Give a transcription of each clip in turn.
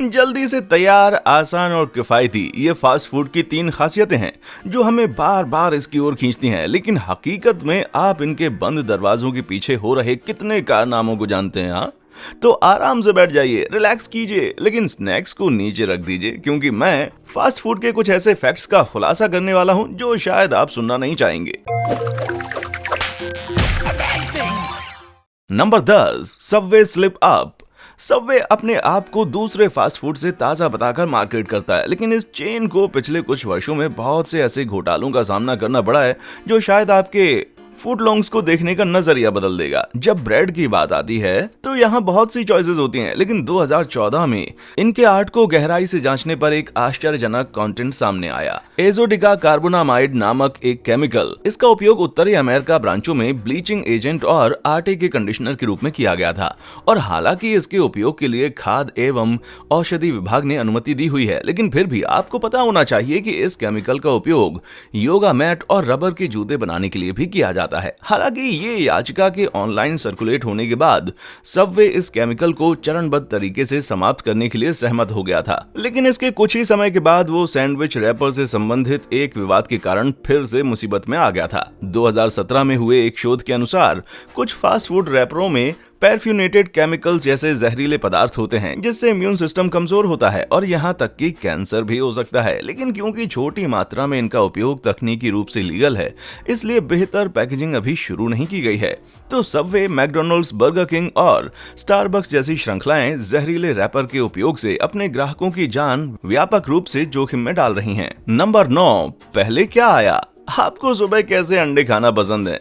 जल्दी से तैयार, आसान और किफायती, ये फास्ट फूड की 3 खासियतें हैं जो हमें बार बार इसकी ओर खींचती हैं। लेकिन हकीकत में आप इनके बंद दरवाजों के पीछे हो रहे कितने कारनामों को जानते हैं? हाँ, तो आराम से बैठ जाइए, रिलैक्स कीजिए, लेकिन स्नैक्स को नीचे रख दीजिए, क्योंकि मैं फास्ट फूड के कुछ ऐसे फैक्ट्स का खुलासा करने वाला हूं जो शायद आप सुनना नहीं चाहेंगे। Number 10, Subway slip up. Subway अपने आप को दूसरे फास्ट फूड से ताजा बताकर मार्केट करता है, लेकिन इस चेन को पिछले कुछ वर्षों में बहुत से ऐसे घोटालों का सामना करना पड़ा है जो शायद आपके फूडलॉन्ग्स को देखने का नजरिया बदल देगा। जब ब्रेड की बात आती है तो यहाँ बहुत सी चॉइसेस होती हैं, लेकिन 2014 में इनके आर्ट को गहराई से जांचने पर एक आश्चर्यजनक कंटेंट सामने आया। एजोडिका कार्बोनामाइड नामक एक केमिकल, इसका उपयोग उत्तरी अमेरिका ब्रांचों में ब्लीचिंग एजेंट और आटे के कंडीशनर के रूप में किया गया था। और हालांकि इसके उपयोग के लिए खाद्य एवं औषधि विभाग ने अनुमति दी हुई है, लेकिन फिर भी आपको पता होना चाहिए कि इस केमिकल का उपयोग योगा मैट और रबर के जूते बनाने के लिए भी किया जाता है। हालांकि ये याचिका के ऑनलाइन सर्कुलेट होने के बाद सबवे इस केमिकल को चरणबद्ध तरीके से समाप्त करने के लिए सहमत हो गया था, लेकिन इसके कुछ ही समय के बाद वो सैंडविच रैपर से संबंधित एक विवाद के कारण फिर से मुसीबत में आ गया था। 2017 में हुए एक शोध के अनुसार कुछ फास्ट फूड रैपरों में परफ्यूनेटेड केमिकल्स जैसे जहरीले पदार्थ होते हैं, जिससे इम्यून सिस्टम कमजोर होता है और यहाँ तक कि कैंसर भी हो सकता है। लेकिन क्योंकि छोटी मात्रा में इनका उपयोग तकनीकी रूप से लीगल है, इसलिए बेहतर पैकेजिंग अभी शुरू नहीं की गई है। तो सबवे, मैकडॉनल्ड्स, बर्गर किंग और स्टारबक्स जैसी श्रृंखलाएं जहरीले रैपर के उपयोग से अपने ग्राहकों की जान व्यापक रूप से जोखिम में डाल रही हैं। नंबर 9, पहले क्या आया? आपको सुबह कैसे अंडे खाना पसंद है?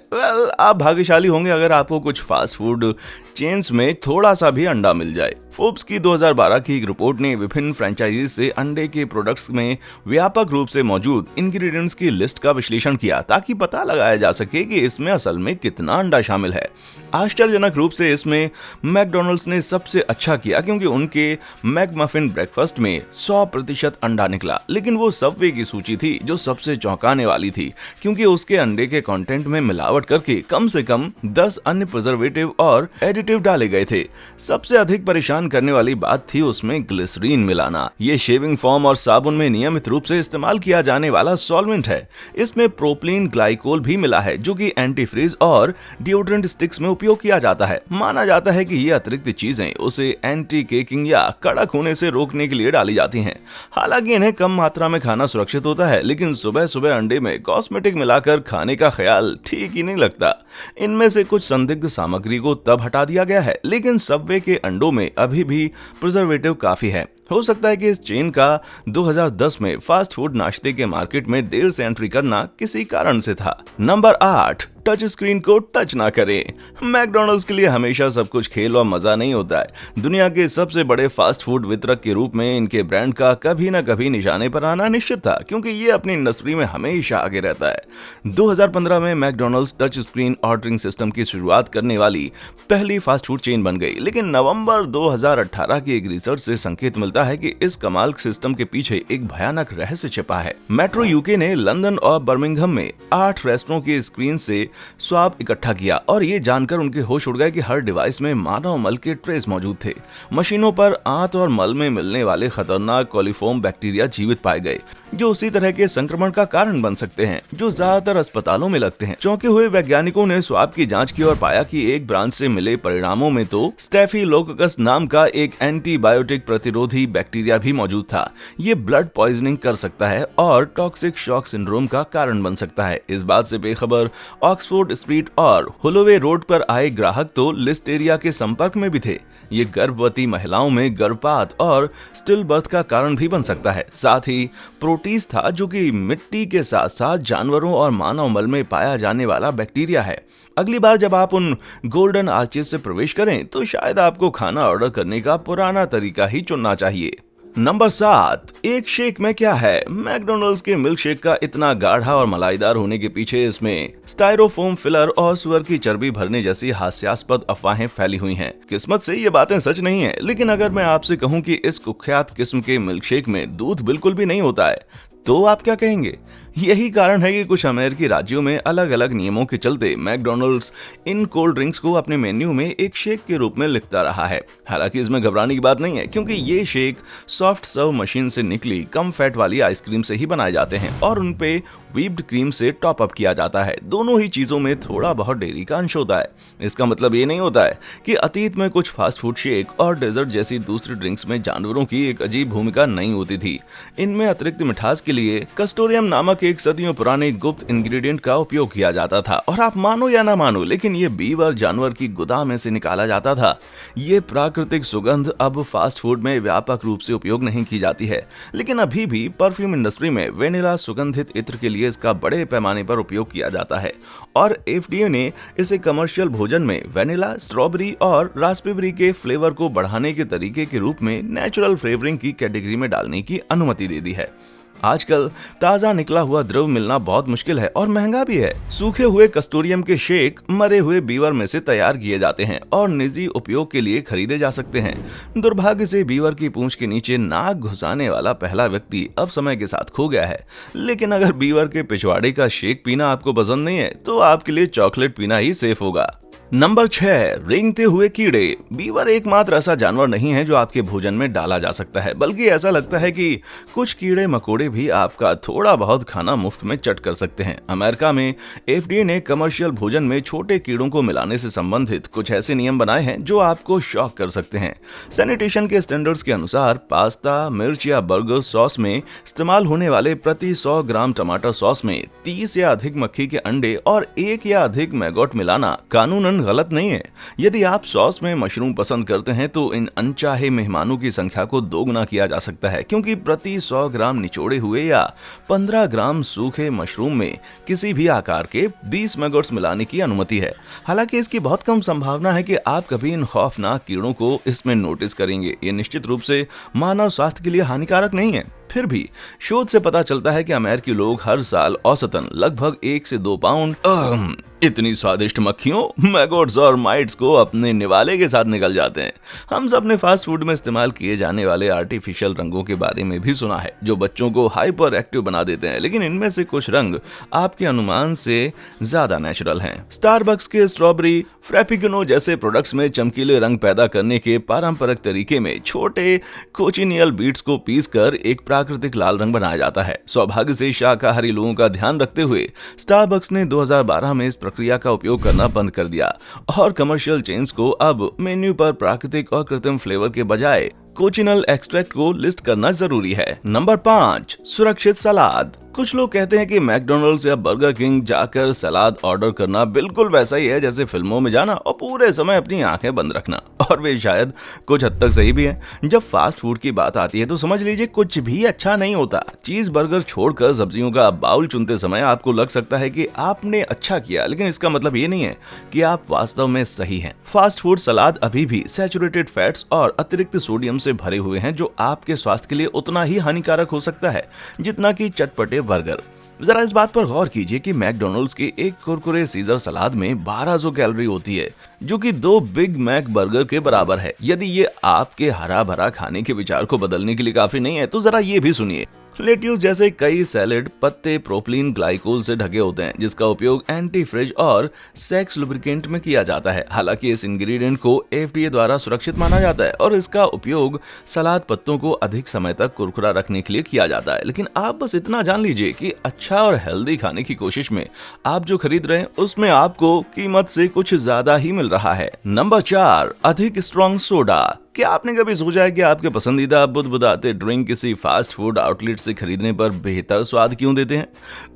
आप भाग्यशाली होंगे अगर आपको कुछ फास्ट फूड चेन्स में थोड़ा सा भी अंडा मिल जाए। फोर्ब्स की 2012 की एक रिपोर्ट ने विभिन्न फ्रेंचाइजीज से अंडे के प्रोडक्ट्स में व्यापक रूप से मौजूद इंग्रेडिएंट्स की लिस्ट का विश्लेषण किया, ताकि पता लगाया जा सके कि इसमें असल में कितना अंडा शामिल है। आश्चर्यजनक रूप से इसमें मैकडॉनल्ड्स ने सबसे अच्छा किया, क्योंकि उनके मैकमफिन ब्रेकफास्ट में 100% अंडा निकला। लेकिन वो सबवे की सूची थी जो सबसे चौंकाने वाली थी, क्योंकि उसके अंडे के कंटेंट में मिलावट करके कम से कम 10 अन्य प्रिजर्वेटिव और एडिटिव डाले गए थे। सबसे अधिक परेशान करने वाली बात थी उसमें ग्लिसरीन मिलाना। ये शेविंग फोम और साबुन में नियमित रूप से इस्तेमाल किया जाने वाला सॉल्वेंट है। इसमें प्रोपिलीन ग्लाइकोल भी मिला है, जो कि एंटीफ्रीज और डिओड्रेंट स्टिक्स में उपयोग किया जाता है। माना जाता है कि ये अतिरिक्त चीजें उसे एंटी केकिंग या कड़क होने से रोकने के लिए डाली जाती हैं। हालांकि इन्हें कम मात्रा में खाना सुरक्षित होता है, लेकिन सुबह सुबह अंडे में कॉस्मेटिक मिलाकर खाने का ख्याल ठीक ही नहीं लगता। इनमें से कुछ संदिग्ध सामग्री को तब हटा दिया गया है, लेकिन सबवे के अंडों में अभी भी प्रिजर्वेटिव काफी है। हो सकता है कि इस चेन का 2010 में फास्ट फूड नाश्ते के मार्केट में देर से एंट्री करना किसी कारण से था। नंबर 8, टच स्क्रीन को टच ना करें। मैकडॉनल्ड्स के लिए हमेशा सब कुछ खेल और मजा नहीं होता है। दुनिया के सबसे बड़े फास्ट फूड वितरक के रूप में इनके ब्रांड का कभी न कभी निशाने पर आना निश्चित था, क्योंकि ये अपनी इंडस्ट्री में हमेशा आगे रहता है। 2015 में McDonald's touch screen ordering system की शुरुआत करने वाली पहली फास्ट फूड चेन बन गई, लेकिन नवंबर 2018 की एक रिसर्च से संकेत मिलता है कि इस कमाल सिस्टम के पीछे एक भयानक रहस्य छिपा है। मेट्रो यूके ने लंदन और बर्मिंघम में 8 रेस्टोरों की स्क्रीन से स्वाब इकट्ठा किया, और ये जानकर उनके होश उड़ गए कि हर डिवाइस में मानव मल के ट्रेस मौजूद थे। मशीनों पर आंत और मल में मिलने वाले खतरनाक कोलिफॉर्म बैक्टीरिया जीवित पाए गए, जो उसी तरह के संक्रमण का कारण बन सकते हैं जो ज्यादातर अस्पतालों में लगते हैं। चौंके हुए वैज्ञानिकों ने स्वाब की जांच की और पाया कि एक ब्रांच से मिले परिणामों में तो स्टेफिलोकोकस नाम का एक एंटीबायोटिक प्रतिरोधी बैक्टीरिया भी मौजूद था। ये ब्लड पॉइजनिंग कर सकता है और टॉक्सिक शॉक सिंड्रोम का कारण बन सकता है। इस बात से बेखबर ऑक्सफोर्ड स्ट्रीट और होलोवे रोड पर आए ग्राहक तो लिस्टेरिया के संपर्क में भी थे। ये गर्भवती महिलाओं में गर्भपात और स्टिल बर्थ का कारण भी बन सकता है। साथ ही प्रोटीज था, जो कि मिट्टी के साथ साथ जानवरों और मानव मल में पाया जाने वाला बैक्टीरिया है। अगली बार जब आप उन गोल्डन आर्चेस से प्रवेश करें तो शायद आपको खाना ऑर्डर करने का पुराना तरीका ही चुनना चाहिए। नंबर 7, एक शेक में क्या है? मैकडॉनल्ड्स के मिल्क शेक का इतना गाढ़ा और मलाईदार होने के पीछे इसमें स्टायरोफोम फिलर और सुअर की चर्बी भरने जैसी हास्यास्पद अफवाहें फैली हुई हैं। किस्मत से ये बातें सच नहीं है, लेकिन अगर मैं आपसे कहूं कि इस कुख्यात किस्म के मिल्क शेक में दूध बिल्कुल भी नहीं होता है, तो आप क्या कहेंगे? यही कारण है कि कुछ अमेरिकी राज्यों में अलग अलग नियमों के चलते मैकडॉनल्ड्स इन कोल्ड ड्रिंक्स को अपने मेन्यू में एक शेक के रूप में लिखता रहा है। हालांकि इसमें घबराने की बात नहीं है, क्योंकि ये शेक सॉफ्ट सर्व मशीन से निकली कम फैट वाली आइसक्रीम से ही बनाए जाते हैं और उन पे व्हिप्ड क्रीम से टॉप अप किया जाता है। दोनों ही चीजों में थोड़ा बहुत डेयरी का अंश होता है। इसका मतलब ये नहीं होता है कि अतीत में कुछ फास्ट फूड शेक और डेजर्ट जैसी दूसरी ड्रिंक्स में जानवरों की एक अजीब भूमिका नहीं होती थी। इनमें अतिरिक्त मिठास के लिए कस्टोरियम नामक एक सदियों पुराने गुप्त इंग्रेडिएंट का उपयोग किया जाता था, और आप मानो या ना मानो, लेकिन ये बीवर जानवर की गुदा में से निकाला जाता था। ये प्राकृतिक सुगंध अब फास्ट फूड में व्यापक रूप से उपयोग नहीं की जाती है, लेकिन अभी भी परफ्यूम इंडस्ट्री में वेनिला सुगंधित इत्र के लिए इसका बड़े पैमाने पर उपयोग किया जाता है, और एफडीए ने इसे कमर्शियल भोजन में वेनिला, स्ट्रॉबेरी और रास्पबेरी के फ्लेवर को बढ़ाने के तरीके के रूप में नेचुरल फ्लेवरिंग की कैटेगरी में डालने की अनुमति दे दी है। आजकल ताजा निकला हुआ द्रव मिलना बहुत मुश्किल है और महंगा भी है। सूखे हुए कस्टोरियम के शेक मरे हुए बीवर में से तैयार किए जाते हैं और निजी उपयोग के लिए खरीदे जा सकते हैं। दुर्भाग्य से बीवर की पूंछ के नीचे नाक घुसाने वाला पहला व्यक्ति अब समय के साथ खो गया है। लेकिन अगर बीवर के पिछवाड़े का शेक पीना आपको पसंद नहीं है, तो आपके लिए चॉकलेट पीना ही सेफ होगा। नंबर 6, रेंगते हुए कीड़े। बीवर एकमात्र ऐसा जानवर नहीं है जो आपके भोजन में डाला जा सकता है, बल्कि ऐसा लगता है कि कुछ कीड़े मकोड़े भी आपका थोड़ा बहुत खाना मुफ्त में चट कर सकते हैं। अमेरिका में एफडीए ने कमर्शियल भोजन में छोटे कीड़ों को मिलाने से संबंधित कुछ ऐसे नियम बनाए हैं जो आपको शॉक कर सकते हैं। सैनिटेशन के स्टैंडर्ड्स के अनुसार पास्ता, मिर्च या बर्गर सॉस में इस्तेमाल होने वाले प्रति 100 ग्राम टमाटर सॉस में 30 या अधिक मक्खी के अंडे और 1 या अधिक मैगोट मिलाना कानूनन गलत नहीं है। यदि आप सॉस में मशरूम पसंद करते हैं तो इन अनचाहे मेहमानों की संख्या को दोगुना किया जा सकता है, क्योंकि प्रति 100 ग्राम निचोड़े हुए या 15 ग्राम सूखे मशरूम में किसी भी आकार के 20 मैगोट्स मिलाने की अनुमति है। हालांकि इसकी बहुत कम संभावना है कि आप कभी इन खौफनाक कीड़ों को इसमें नोटिस करेंगे। ये निश्चित रूप से मानव स्वास्थ्य के लिए हानिकारक नहीं है। फिर भी शोध से पता चलता है कि अमेरिकी लोग हर साल औसतन लगभग 1 से 2 पाउंड इतनी स्वादिष्ट मक्खियों, मैगोट्स और माइट्स को अपने निवाले के साथ निकल जाते हैं। हम सब ने फास्ट फूड में इस्तेमाल किए जाने वाले आर्टिफिशियल रंगों के बारे में भी सुना है, जो बच्चों को हाइपर एक्टिव बना देते हैं, लेकिन इनमें से कुछ रंग आपके अनुमान से ज्यादा नेचुरल हैं। स्टारबक्स के स्ट्रॉबेरी फ्रैपिगनो जैसे प्रोडक्ट्स में चमकीले रंग पैदा करने के पारंपरिक तरीके में छोटे कोचिनियल बीट्स को पीसकर एक प्राकृतिक लाल रंग बनाया जाता है। सौभाग्य से शाकाहारी लोगों का ध्यान रखते हुए स्टारबक्स ने 2012 में इस प्रक्रिया का उपयोग करना बंद कर दिया और कमर्शियल चेन्स को अब मेन्यू पर प्राकृतिक और कृत्रिम फ्लेवर के बजाय कोचिनल एक्सट्रैक्ट को लिस्ट करना जरूरी है। नंबर 5, सुरक्षित सलाद। कुछ लोग कहते हैं कि मैकडॉनल्ड्स या बर्गर किंग जाकर सलाद ऑर्डर करना बिल्कुल वैसा ही है जैसे फिल्मों में जाना और पूरे समय अपनी आंखें बंद रखना, और वे शायद कुछ हद तक सही भी है। जब फास्ट फूड की बात आती है तो समझ लीजिए कुछ भी अच्छा नहीं होता। चीज बर्गर छोड़कर सब्जियों का बाउल चुनते समय आपको लग सकता है कि आपने अच्छा किया, लेकिन इसका मतलब ये नहीं है कि आप वास्तव में सही हैं। फास्ट फूड सलाद अभी भी सैचुरेटेड फैट्स और अतिरिक्त सोडियम से भरे हुए हैं, जो आपके स्वास्थ्य के लिए उतना ही हानिकारक हो सकता है जितना कि चटपटे बर्गर। जरा इस बात पर गौर कीजिए कि मैकडॉनल्ड्स के एक कुरकुरे सीजर सलाद में 1200 कैलोरी होती है, जो कि 2 बिग मैक बर्गर के बराबर है। यदि ये आपके हरा भरा खाने के विचार को बदलने के लिए काफी नहीं है, तो जरा ये भी सुनिए। लेट्यूस जैसे कई सैलेड पत्ते प्रोपिलीन ग्लाइकोल से ढके होते हैं, जिसका उपयोग एंटी फ्रिज और सेक्स लुब्रिकेंट में किया जाता है। हालांकि इस इंग्रेडिएंट को एफडीए द्वारा सुरक्षित माना जाता है और इसका उपयोग सलाद पत्तों को अधिक समय तक कुरकुरा रखने के लिए किया जाता है। लेकिन आप बस इतना जान लीजिए कि अच्छा और हेल्दी खाने की कोशिश में आप जो खरीद रहे हैं उसमें आपको कीमत से कुछ ज्यादा ही मिल रहा है। नंबर 4, अधिक स्ट्रॉन्ग सोडा। क्या आपने कभी सोचा है कि आपके पसंदीदा बुदबुदाते ड्रिंक किसी फास्ट फूड आउटलेट से खरीदने पर बेहतर स्वाद क्यों देते हैं?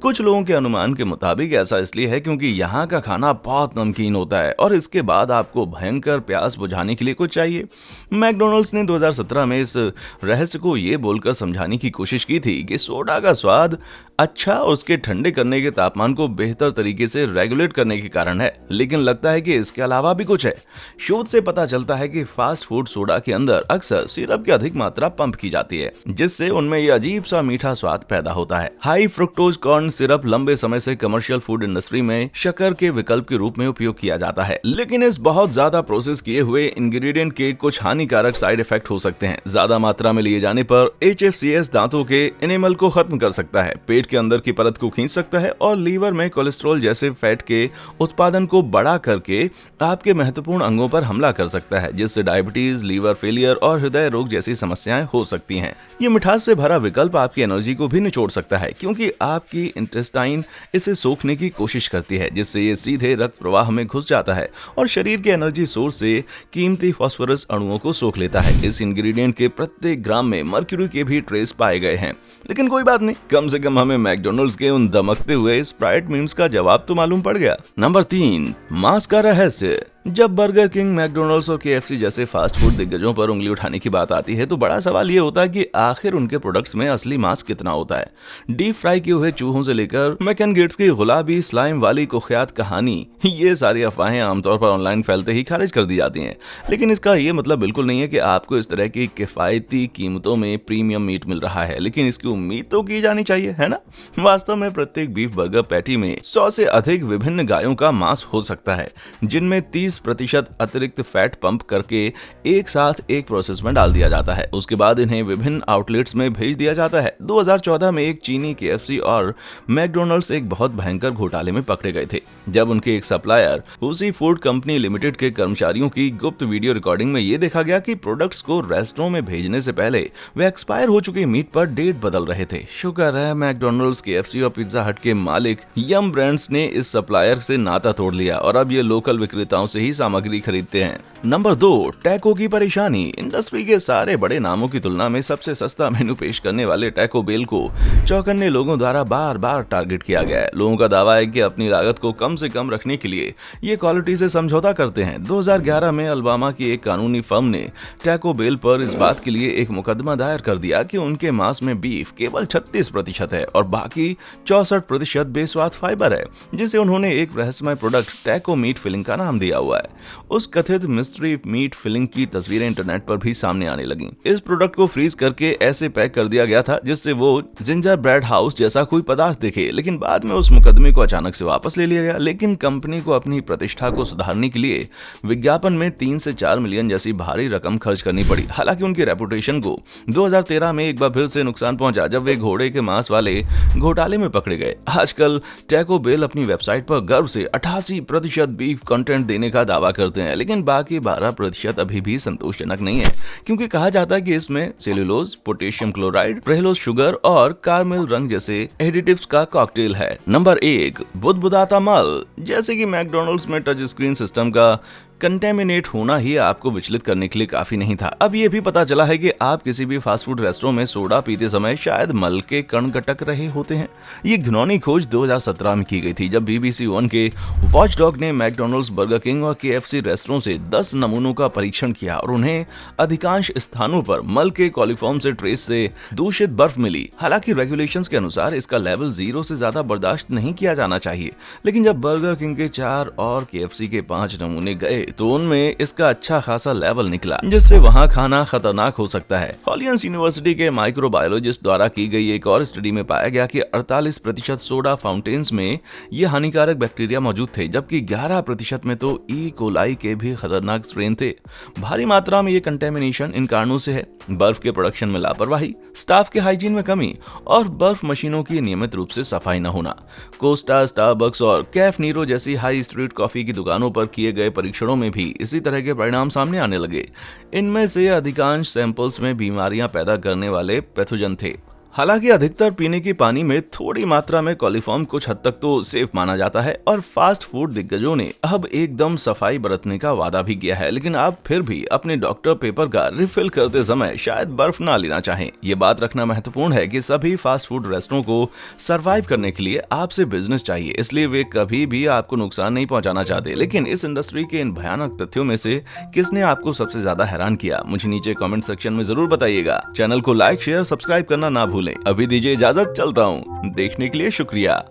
कुछ लोगों के अनुमान के मुताबिक ऐसा इसलिए है क्योंकि यहाँ का खाना बहुत नमकीन होता है और इसके बाद आपको भयंकर प्यास बुझाने के लिए कुछ चाहिए। मैकडॉनल्ड्स ने 2017 में इस रहस्य को ये बोलकर समझाने की कोशिश की थी कि सोडा का स्वाद अच्छा और उसके ठंडे करने के तापमान को बेहतर तरीके से रेगुलेट करने के कारण है, लेकिन लगता है कि इसके अलावा भी कुछ है। शोध से पता चलता है कि फास्ट फूड सोडा के अंदर अक्सर सिरप की अधिक मात्रा पंप की जाती है, जिससे उनमें यह अजीब सा मीठा स्वाद पैदा होता है। हाई फ्रुक्टोज कॉर्न सिरप लंबे समय से कमर्शियल फूड इंडस्ट्री में शक्कर के विकल्प के रूप में उपयोग किया जाता है, लेकिन इस बहुत ज्यादा प्रोसेस किए हुए इंग्रेडिएंट के कुछ हानिकारक साइड इफेक्ट हो सकते हैं। ज्यादा मात्रा में लिए जाने पर HFCS दांतों के एनिमल को खत्म कर सकता है, पेट के अंदर की परत को खींच सकता है और लीवर में कोलेस्ट्रॉल जैसे फैट के उत्पादन को बढ़ा करके आपके महत्वपूर्ण अंगों पर हमला कर सकता है, जिससे डायबिटीज, लीवर फेलियर और हृदय रोग जैसी समस्याएं हो सकती हैं। ये मिठास से भरा विकल्प आपकी एनर्जी को भी निचोड़ सकता है, क्योंकि आपकी इंटेस्टाइन इसे सोखने की कोशिश करती है, जिससे ये सीधे रक्त प्रवाह में घुस जाता है और शरीर के एनर्जी सोर्स से कीमती फास्फोरस अणुओं को सोख लेता है। इस इंग्रेडिएंट के प्रत्येक ग्राम में मर्क्यूरी के भी ट्रेस पाए गए हैं, लेकिन कोई बात नहीं, कम से कम हमें मैकडॉनल्ड्स के उन दमकते हुए स्प्राइट मीम्स का जवाब तो मालूम पड़ गया। नंबर 3, मांस का रहस्य। जब बर्गर किंग, मैकडॉनल्ड्स और KFC जैसे फास्ट फूड दिग्गजों पर उंगली उठाने की बात आती है तो बड़ा सवाल ये होता है कि आखिर उनके प्रोडक्ट्स में असली मांस कितना होता है। डीप फ्राई किए हुए चूहों से लेकर मैकएनगेट्स की गुलाबी स्लाइम वाली कुख्यात कहानी, ये सारी अफवाहें आमतौर पर ऑनलाइन फैलते ही खारिज कर दी जाती हैं। लेकिन इसका ये मतलब बिल्कुल नहीं है कि आपको इस तरह की किफायती कीमतों में प्रीमियम मीट मिल रहा है, लेकिन इसकी उम्मीद तो की जानी चाहिए, है ना? वास्तव में प्रत्येक बीफ बर्गर पैटी में 100 से अधिक विभिन्न गायों का मांस हो सकता है, जिनमें 30% अतिरिक्त फैट पंप करके एक साथ एक प्रोसेस में डाल दिया जाता है। उसके बाद इन्हें विभिन्न आउटलेट्स में भेज दिया जाता है। 2014 में एक चीनी KFC और मैकडॉनल्ड्स एक बहुत भयंकर घोटाले में पकड़े गए थे, जब उनके एक सप्लायर हुसी फूड कंपनी लिमिटेड के कर्मचारियों की गुप्त वीडियो रिकॉर्डिंग में ये देखा गया कि प्रोडक्ट्स को रेस्टोरेंट में भेजने से पहले वे एक्सपायर हो चुके मीट पर डेट बदल रहे थे। शुक्र है मैकडॉनल्ड्स, KFC और पिज्जा हट के मालिक यम ब्रांड्स ने इस सप्लायर से नाता तोड़ लिया और अब ये लोकल विक्रेताओं से ही सामग्री खरीदते हैं। नंबर 2, टैको की परेशानी। इंडस्ट्री के सारे बड़े नामों की तुलना में सबसे सस्ता मेनू पेश करने वाले टैको बेल को चौकन्ने लोगों द्वारा बार बार टारगेट किया गया है। लोगों का दावा है कि अपनी लागत को कम से कम रखने के लिए ये क्वालिटी से समझौता करते हैं। 2011 में अल्बामा की एक कानूनी फर्म ने टैको बेल पर इस बात के लिए एक मुकदमा दायर कर दिया कि उनके मांस में बीफ केवल 36% है और बाकी 64% बेस्वाद फाइबर है, जिसे उन्होंने एक रहस्यमय प्रोडक्ट टैको मीट फिलिंग का नाम दिया हुआ है। उस कथित मिस्ट्री मीट फिलिंग की तस्वीरें इंटरनेट पर भी सामने आने लगी। इस प्रोडक्ट को फ्रीज करके ऐसे पैक कर दिया गया था जिससे वो जिंजर ब्रेड हाउस जैसा कोई पदार्थ दिखे, लेकिन बाद में उस मुकदमे को अचानक से वापस ले लिया गया। लेकिन कंपनी को अपनी प्रतिष्ठा को सुधारने के लिए विज्ञापन में 3 से 4 मिलियन जैसी भारी रकम खर्च करनी पड़ी। हालांकि उनकी रेपुटेशन को 2013 में एक बार फिर से नुकसान पहुंचा जब वे घोड़े के मांस वाले घोटाले में पकड़े गए। आजकल टैको बेल अपनी वेबसाइट पर गर्व से 88% बीफ कंटेंट देने का दावा करते हैं, लेकिन बाकी 12% अभी भी संतोषजनक नहीं है, क्योंकि कहा जाता है कि इसमें सेल्यूलोज, पोटेशियम क्लोराइड, प्रेलोज शुगर और कार्मेल रंग जैसे एडिटिव्स का कॉकटेल है। नंबर 1, बुदबुदाता मल। जैसे कि मैकडॉनल्ड्स में टच स्क्रीन सिस्टम का कंटेमिनेट होना ही आपको विचलित करने के लिए काफी नहीं था। अब ये भी पता चला है कि आप किसी भी फास्ट फूड रेस्टोरेंट में सोडा पीते समय शायद मल के कण गटक रहे होते हैं। ये घिनौनी खोज 2017 में की गई थी, जब BBC 1 के वॉचडॉग ने मैकडॉनल्ड्स, बर्गर किंग और KFC रेस्टोरेंट से 10 नमूनों का परीक्षण किया और उन्हें अधिकांश स्थानों पर मल के कॉलीफॉर्म से ट्रेस से दूषित बर्फ मिली। हालांकि रेगुलेशंस के अनुसार इसका लेवल 0 से ज्यादा बर्दाश्त नहीं किया जाना चाहिए, लेकिन जब बर्गर किंग के 4 और KFC के 5 नमूने गए तो उनमें इसका अच्छा खासा लेवल निकला, जिससे वहां खाना खतरनाक हो सकता है। हॉलियंस यूनिवर्सिटी के माइक्रोबायोलॉजिस्ट द्वारा की गई एक और स्टडी में पाया गया कि 48% सोडा फाउंटेन्स में ये हानिकारक बैक्टीरिया मौजूद थे, जबकि 11% में तो ई कोलाई के भी खतरनाक स्ट्रेन थे। भारी मात्रा में ये कंटेमिनेशन इन कारणों से है: बर्फ के प्रोडक्शन में लापरवाही, स्टाफ के हाइजीन में कमी और बर्फ मशीनों की नियमित रूप से सफाई न होना। कोस्टा, स्टारबक्स और कैफ नीरो जैसी हाई स्ट्रीट कॉफी की दुकानों पर किए गए परीक्षणों में भी इसी तरह के परिणाम सामने आने लगे। इनमें से अधिकांश सैंपल्स में बीमारियां पैदा करने वाले पैथोजन थे। हालांकि अधिकतर पीने के पानी में थोड़ी मात्रा में कॉलीफॉर्म कुछ हद तक तो सेफ माना जाता है और फास्ट फूड दिग्गजों ने अब एकदम सफाई बरतने का वादा भी किया है, लेकिन आप फिर भी अपने डॉक्टर पेपर का रिफिल करते समय शायद बर्फ ना लेना चाहें। ये बात रखना महत्वपूर्ण है कि सभी फास्ट फूड रेस्टोरेंट को सरवाइव करने के लिए आपसे बिजनेस चाहिए, इसलिए वे कभी भी आपको नुकसान नहीं पहुंचाना चाहते। लेकिन इस इंडस्ट्री के इन भयानक तथ्यों में से किसने आपको सबसे ज्यादा हैरान किया, मुझे नीचे कमेंट सेक्शन में जरूर बताइएगा। चैनल को लाइक, शेयर, सब्सक्राइब करना ना भूलें। अभी दीजिए इजाजत, चलता हूँ। देखने के लिए शुक्रिया।